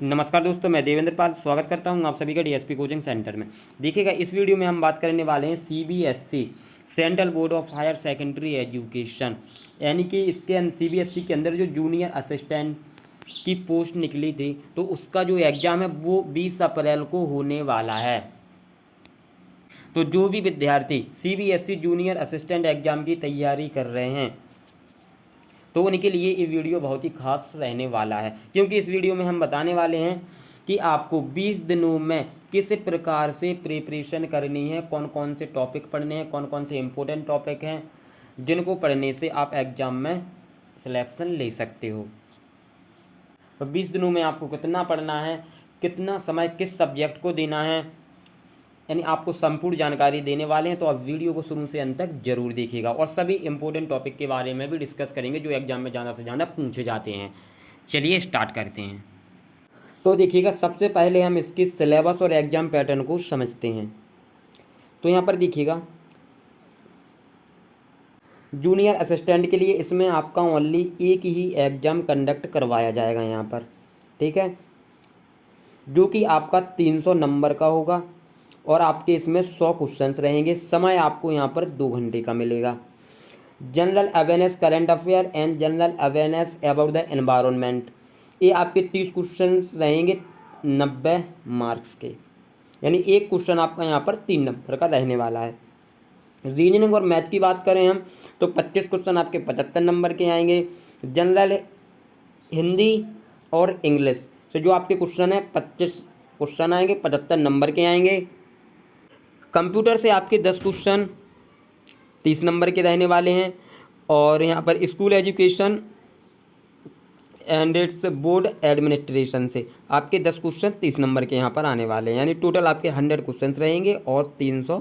नमस्कार दोस्तों, मैं देवेंद्र पाल स्वागत करता हूं आप सभी का डीएसपी कोचिंग सेंटर में। देखिएगा, इस वीडियो में हम बात करने वाले हैं CBSE Central Board of Higher Secondary Education, यानी कि इसके सीबीएसई के अंदर जो जूनियर असिस्टेंट की पोस्ट निकली थी, तो उसका जो एग्ज़ाम है वो 20 अप्रैल को होने वाला है। तो जो भी विद्यार्थी सीबीएसई जूनियर असिस्टेंट एग्ज़ाम की तैयारी कर रहे हैं, तो उनके लिए ये वीडियो बहुत ही खास रहने वाला है, क्योंकि इस वीडियो में हम बताने वाले हैं कि आपको 20 दिनों में किस प्रकार से प्रिपरेशन करनी है, कौन कौन से टॉपिक पढ़ने हैं, कौन कौन से इम्पोर्टेंट टॉपिक हैं जिनको पढ़ने से आप एग्ज़ाम में सिलेक्शन ले सकते हो। तो 20 दिनों में आपको कितना पढ़ना है, कितना समय किस सब्जेक्ट को देना है, यानी आपको संपूर्ण जानकारी देने वाले हैं। तो आप वीडियो को शुरू से अंत तक जरूर देखिएगा और सभी इंपॉर्टेंट टॉपिक के बारे में भी डिस्कस करेंगे जो एग्जाम में ज़्यादा से ज़्यादा पूछे जाते हैं। चलिए स्टार्ट करते हैं। तो देखिएगा, सबसे पहले हम इसकी सिलेबस और एग्ज़ाम पैटर्न को समझते हैं। तो यहाँ पर देखिएगा, जूनियर असिस्टेंट के लिए इसमें आपका ओनली एक ही एग्ज़ाम कंडक्ट करवाया जाएगा यहाँ पर, ठीक है, जो कि आपका 300 नंबर का होगा और आपके इसमें 100 क्वेश्चंस रहेंगे। समय आपको यहाँ पर 2 घंटे का मिलेगा। General awareness, current affair and general awareness about the environment, ये आपके 30 क्वेश्चंस रहेंगे 90 मार्क्स के, यानी एक क्वेश्चन आपका यहाँ पर 3 नंबर का रहने वाला है। रीजनिंग और मैथ की बात करें हम तो 25 क्वेश्चन आपके 75 नंबर के आएंगे। जनरल हिंदी और इंग्लिश से जो आपके क्वेश्चन है 25 क्वेश्चन आएंगे, 75 नंबर के आएंगे। कंप्यूटर से आपके 10 क्वेश्चन 30 नंबर के रहने वाले हैं। और यहाँ पर school education and it's board administration से आपके 10 क्वेश्चन 30 नंबर के यहाँ पर आने वाले हैं, यानी टोटल आपके 100 क्वेश्चन रहेंगे और 300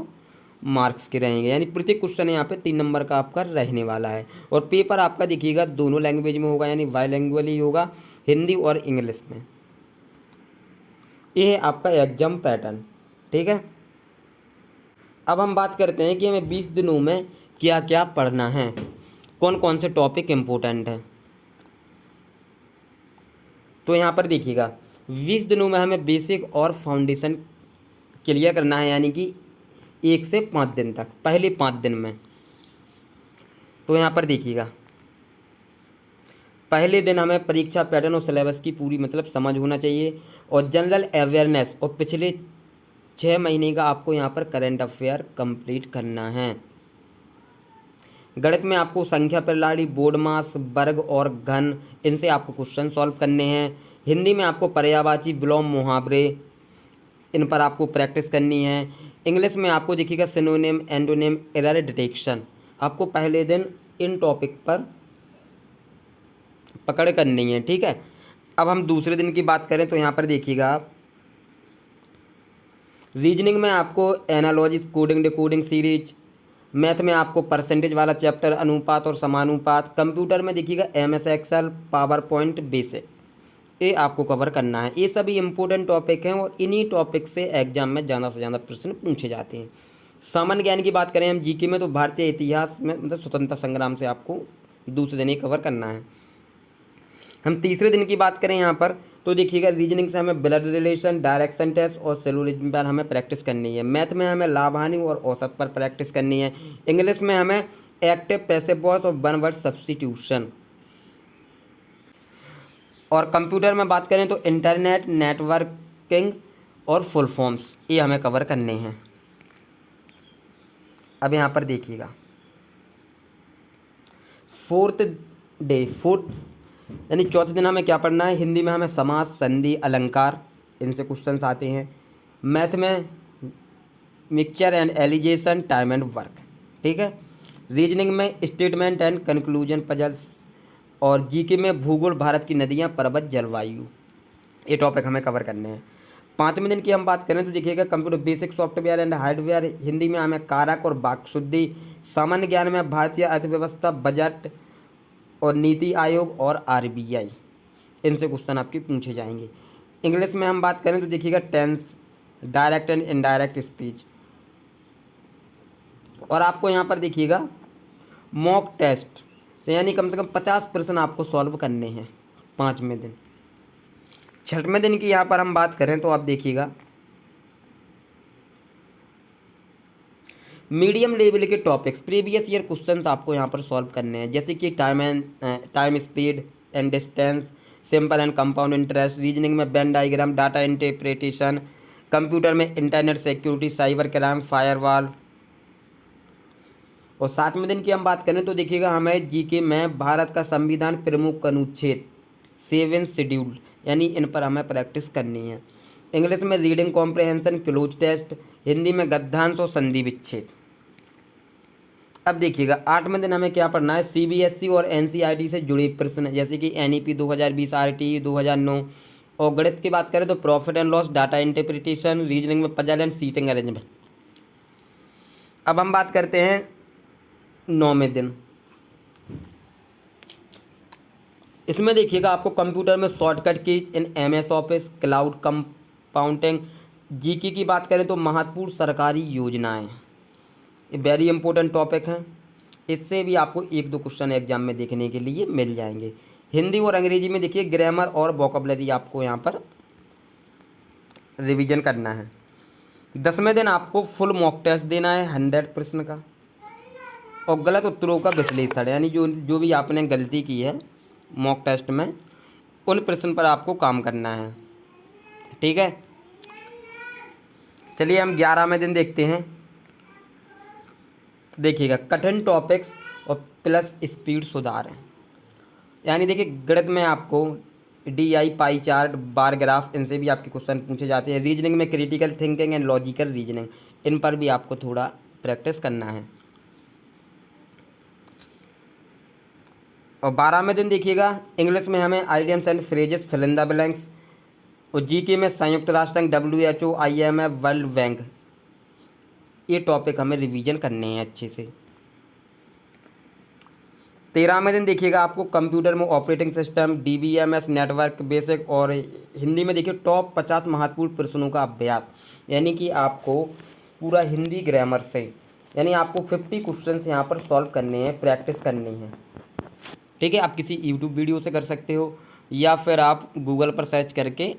मार्क्स के रहेंगे, यानी प्रत्येक क्वेश्चन यहाँ पे 3 नंबर का आपका रहने वाला है। और पेपर आपका देखिएगा दोनों लैंग्वेज में होगा, यानी बाइलिंगुअल ही होगा, हिंदी और इंग्लिश में। ये है आपका एग्जाम पैटर्न, ठीक है। अब हम बात करते हैं कि हमें 20 दिनों में क्या क्या पढ़ना है, कौन कौन से टॉपिक इम्पोर्टेंट हैं। तो यहाँ पर देखिएगा, 20 दिनों में हमें बेसिक और फाउंडेशन क्लियर करना है, यानी कि 1 से 5 दिन तक, पहले 5 दिन में। तो यहाँ पर देखिएगा, पहले दिन हमें परीक्षा पैटर्न और सिलेबस की पूरी समझ होना चाहिए, और जनरल अवेयरनेस और पिछले 6 महीने का आपको यहाँ पर करंट अफेयर कंप्लीट करना है। गणित में आपको संख्या प्रणाली, बोर्ड मास, वर्ग और घन, इनसे आपको क्वेश्चन सॉल्व करने हैं। हिंदी में आपको पर्यायवाची, विलोम, मुहावरे, इन पर आपको प्रैक्टिस करनी है। इंग्लिश में आपको देखिएगा सिनोनिम, एंटोनिम, एरर डिटेक्शन, आपको पहले दिन इन टॉपिक पर पकड़ करनी है, ठीक है। अब हम दूसरे दिन की बात करें तो यहाँ पर देखिएगा, रीजनिंग में आपको analogy, coding, decoding series. Math में आपको परसेंटेज वाला चैप्टर, अनुपात और समानुपात। कंप्यूटर में देखिएगा MS Excel, PowerPoint, basic, ये आपको कवर करना है। ये सभी इंपॉर्टेंट टॉपिक हैं और इन्हीं टॉपिक से एग्जाम में ज़्यादा से ज़्यादा प्रश्न पूछे जाते हैं। सामान्य ज्ञान की बात करें हम जीके में, तो भारतीय इतिहास में स्वतंत्रता संग्राम से आपको दूसरे दिन ही कवर करना है। हम तीसरे दिन की बात करें यहाँ पर तो देखिएगा, रीजनिंग से हमें ब्लड रिलेशन, डायरेक्शन टेस्ट और सेलुलरिज्म पर हमें प्रैक्टिस करनी है। मैथ में हमें लाभ हानि और औसत पर प्रैक्टिस करनी है। इंग्लिश में हमें एक्टिव, पैसिव वॉइस और वन वर्ड सब्स्टिट्यूशन। और कंप्यूटर में बात करें तो इंटरनेट, नेटवर्किंग और फुल फॉर्म्स, ये हमें कवर करने हैं। अब यहाँ पर देखिएगा, फोर्थ यानी चौथे दिन हमें क्या पढ़ना है। हिंदी में हमें समास, संधि, अलंकार, इनसे क्वेश्चंस आते हैं। मैथ में mixture and allegation, time and work, ठीक है। रीजनिंग में स्टेटमेंट एंड कंक्लूजन पजल्स, और जीके में भूगोल, भारत की नदियाँ, पर्वत, जलवायु, ये टॉपिक हमें कवर करने हैं। 5वें दिन की हम बात करें तो देखिएगा, computer basic, software and hardware. Hindi में हमें कारक और वाक् शुद्धि। सामान्य ज्ञान में भारतीय अर्थव्यवस्था, बजट और नीति आयोग और आरबीआई, इनसे क्वेश्चन आपके पूछे जाएंगे। इंग्लिश में हम बात करें तो देखिएगा tense, direct and indirect speech. और आपको यहाँ पर देखिएगा मॉक टेस्ट, यानी कम से कम 50 प्रश्न आपको सॉल्व करने हैं 5वें दिन। छठवें दिन की यहाँ पर हम बात करें तो आप देखिएगा मीडियम लेवल के टॉपिक्स प्रीवियस ईयर क्वेश्चंस आपको यहाँ पर सॉल्व करने हैं, जैसे कि time speed and distance, simple and compound interest, reasoning में Venn diagram, data interpretation, computer में internet security, cyber crime, firewall. और सातवें दिन की हम बात करें तो देखिएगा हमें जीके में भारत का संविधान प्रमुख अनुच्छेद 7 शेड्यूल, यानी इन पर हमें प्रैक्टिस करनी है। इंग्लिश में reading comprehension cloze test, Hindi में गद्यांश और संधि विच्छेद। अब देखिएगा आठवें दिन हमें क्या पढ़ना है, सीबीएसई और एनसीईआरटी से जुड़े प्रश्न, जैसे कि एनईपी 2020, आरटीई 2009। और गणित की बात करें तो profit and loss, data interpretation, reasoning में पजल एंड सीटिंग अरेंजमेंट। अब हम बात करते हैं नौवें दिन। इसमें देखिएगा आपको कंप्यूटर में shortcut keys in MS office, cloud compounding. GK की बात करें तो महत्वपूर्ण सरकारी योजनाएं, ये वेरी इंपॉर्टेंट टॉपिक हैं। इससे भी आपको एक दो क्वेश्चन एग्जाम में देखने के लिए मिल जाएंगे। हिंदी और अंग्रेजी में देखिए ग्रामर और वोकैबुलरी आपको यहाँ पर रिवीजन करना है। 10वें दिन आपको फुल मॉक टेस्ट देना है 100 प्रश्न का, और गलत उत्तरों का विश्लेषण, यानी जो भी आपने गलती की है मॉक टेस्ट में उन प्रश्न पर आपको काम करना है। ठीक है, चलिए हम 11वें दिन देखते हैं। देखिएगा कठिन टॉपिक्स और प्लस स्पीड सुधार है, यानी देखिए गणित में आपको DI, pie chart, bar graph, इनसे भी आपके क्वेश्चन पूछे जाते हैं। रीजनिंग में critical thinking and logical reasoning, इन पर भी आपको थोड़ा प्रैक्टिस करना है। और 12वें दिन देखिएगा इंग्लिश में हमें idioms and phrases, fill in the blanks. और जीके में संयुक्त राष्ट्र संघ, WHO, IMF, वर्ल्ड बैंक, ये टॉपिक हमें रिवीजन करने हैं अच्छे से। 13वें दिन देखिएगा आपको कंप्यूटर में operating system, DBMS, network basic, और हिंदी में देखिए टॉप 50 महत्वपूर्ण प्रश्नों का अभ्यास, यानी कि आपको पूरा हिंदी ग्रामर से, यानी आपको 50 क्वेश्चंस यहाँ पर सॉल्व करने हैं, प्रैक्टिस करनी है। ठीक है, आप किसी यूट्यूब वीडियो से कर सकते हो या फिर आप गूगल पर सर्च करके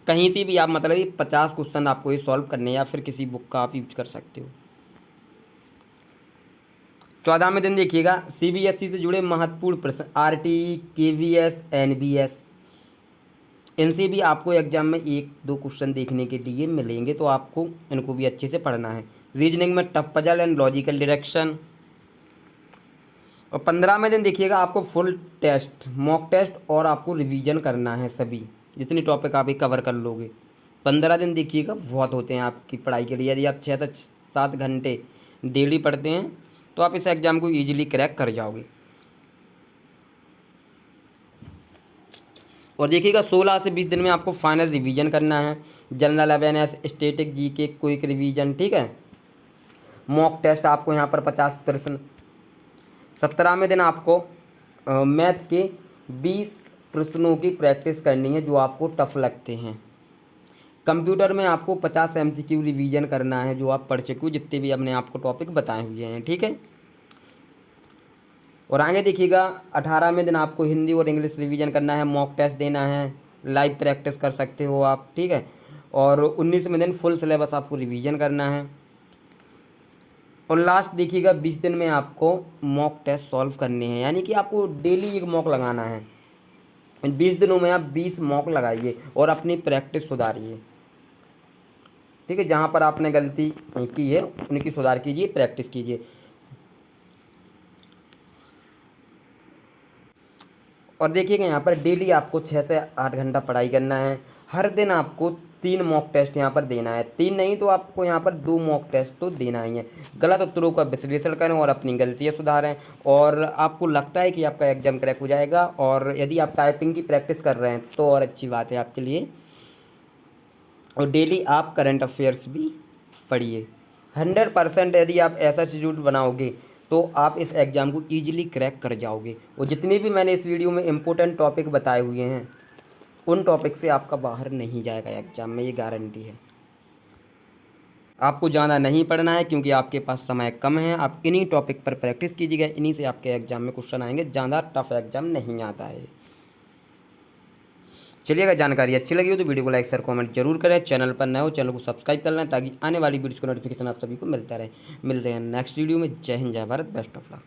कहीं से भी आप मतलब ये 50 क्वेश्चन आपको ये सॉल्व करने हैं, या फिर किसी बुक का आप यूज कर सकते हो। 14वें दिन देखिएगा CBSE से जुड़े महत्वपूर्ण प्रश्न, RTE, KVS, NBS, इनसे भी आपको एग्जाम में एक दो क्वेश्चन देखने के लिए मिलेंगे, तो आपको इनको भी अच्छे से पढ़ना है। रीजनिंग में tough puzzle and logical deduction. और 15वें दिन देखिएगा आपको फुल टेस्ट, मॉक टेस्ट, और आपको रिवीजन करना है सभी जितनी टॉपिक आप ही कवर कर लोगे। 15 दिन देखिएगा बहुत होते हैं आपकी पढ़ाई के लिए। यदि आप 6 से 7 घंटे डेली पढ़ते हैं तो आप इस एग्ज़ाम को ईजिली क्रैक कर जाओगे। और देखिएगा 16 से 20 दिन में आपको फाइनल रिवीजन करना है। General awareness, static GK, quick revision. ठीक है, मॉक टेस्ट आपको यहाँ पर 50 प्रश्न। 17वें दिन आपको मैथ के 20 प्रश्नों की प्रैक्टिस करनी है जो आपको टफ लगते हैं। कंप्यूटर में आपको 50 MCQ रिवीजन करना है जो आप पढ़ चुके हो, जितने भी अपने आपको टॉपिक बताए हुए हैं। ठीक है, और आगे देखिएगा 18वें दिन आपको हिंदी और इंग्लिश रिवीजन करना है, मॉक टेस्ट देना है, लाइव प्रैक्टिस कर सकते हो आप। ठीक है, और 19वें दिन फुल सिलेबस आपको रिवीजन करना है। और लास्ट देखिएगा 20 दिन में आपको मॉक टेस्ट सॉल्व करने हैं, यानी कि आपको डेली एक मॉक लगाना है। 20 दिनों में आप 20 मॉक लगाइए और अपनी प्रैक्टिस सुधारिए। ठीक है, जहाँ पर आपने गलती की है उनकी सुधार कीजिए, प्रैक्टिस कीजिए। और देखिएगा यहाँ पर डेली आपको 6 से 8 घंटा पढ़ाई करना है। हर दिन आपको 3 मॉक टेस्ट यहाँ पर देना है, 3 नहीं तो आपको यहाँ पर 2 मॉक टेस्ट तो देना ही है। गलत उत्तरों का विश्लेषण करें और अपनी गलतियाँ सुधारें, और आपको लगता है कि आपका एग्जाम क्रैक हो जाएगा। और यदि आप टाइपिंग की प्रैक्टिस कर रहे हैं तो और अच्छी बात है आपके लिए। और डेली आप करंट अफेयर्स भी पढ़िए। 100% यदि आप ऐसा शेड्यूल बनाओगे तो आप इस एग्ज़ाम को ईजिली क्रैक कर जाओगे। और जितने भी मैंने इस वीडियो में इम्पोर्टेंट टॉपिक बताए हुए हैं उन टॉपिक से आपका बाहर नहीं जाएगा एग्ज़ाम में, ये गारंटी है। आपको ज़्यादा नहीं पढ़ना है क्योंकि आपके पास समय कम है। आप इन्हीं टॉपिक पर प्रैक्टिस कीजिएगा, इन्हीं से आपके एग्ज़ाम में क्वेश्चन आएंगे। ज़्यादा टफ एग्ज़ाम नहीं आता है। चलिए अगर जानकारी अच्छी लगी हो तो वीडियो को लाइक शेयर कमेंट जरूर करें। चैनल पर नए हो चैनल को सब्सक्राइब कर लें ताकि आने वाली वीडियो को नोटिफिकेशन आप सभी को मिलता रहे। मिलते हैं नेक्स्ट वीडियो में। जय हिंद जय भारत, बेस्ट ऑफ लक।